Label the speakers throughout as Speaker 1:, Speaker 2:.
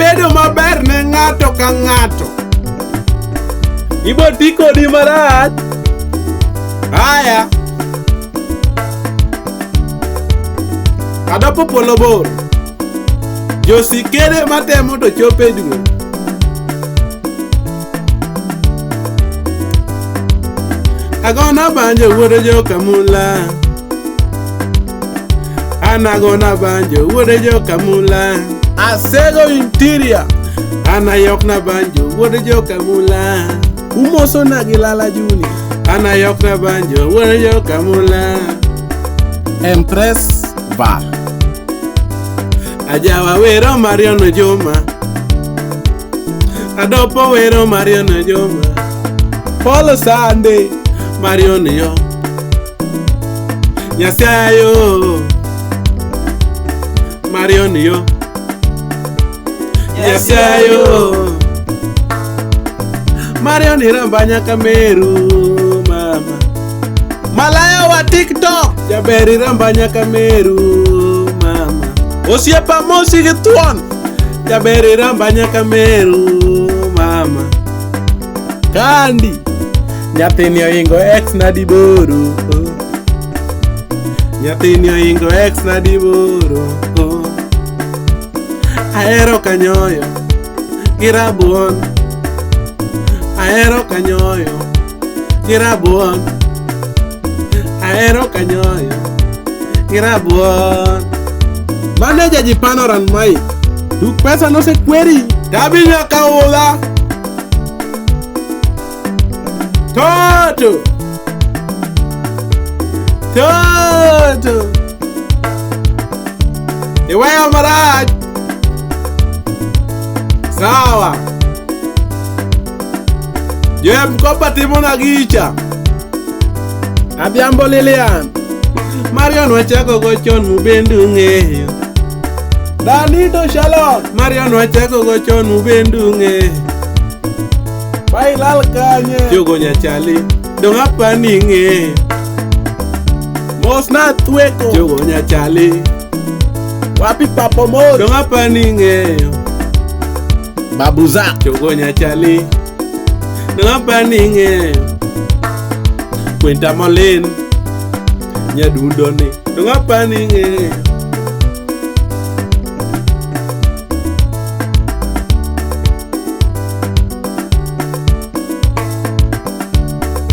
Speaker 1: bedo maber ne ng'ato ka ng'ato. Ibo ti kodi marach. Aya. Adapo polo bor. Josikere matemo to chope dwe. Agona banjo wuode jo kamula. Anagona banjo wuode jo kamula. Asego interior. Anayok na banjo wuode jo kamula. Umoso na gilala juni. Anayok na banjo wuode jo kamula. Empress Bar. Ajawa wero Marion Juma. Adopo wero Marion Juma. Polo Sunday Marion yo. Nyasayo Marion yo. Nyasayo Marion irambanya kameru mama. Malaya wa TikTok jaberi rambanya kameru mama. Osiepa mosi gituan jaberi rambanya kameru mama. Kandi nyathini oingo ex na diboro. Nyathini oingo ex na diboro. Ahero kanyoyo girabuon. Ahero kanyoyo girabuon. Ahero kanyoyo girabuon. Manager jipanoran mai. Duk pesa no se kweri. Tabinya kaula. Toto. Iwayo maraj. Sawa. Jem kopa timona gicha. Adhiambo Lilian. Marion wachako gochon mubendu ng'eyo. Danito Shalom. Marion wachako gochon mubendu ng'eyo. Bailal kanye. Jogo nyachali. Dong apani ng'eyo. Mosna tweko. Jogo nyachali. Wapi papo mos. Dong apani ng'eyo. Babuzak. Jogo nyachali. Dong apani ng'eyo. Kwenta molin. Nyadudoni. Dong apani ng'eyo.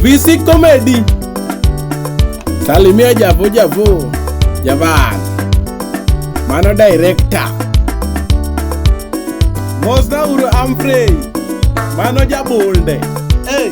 Speaker 1: Mc Comedy. Salimia Javo Javan. Mano director. Mosna uru Amfrey. Mano jabulde. Hey.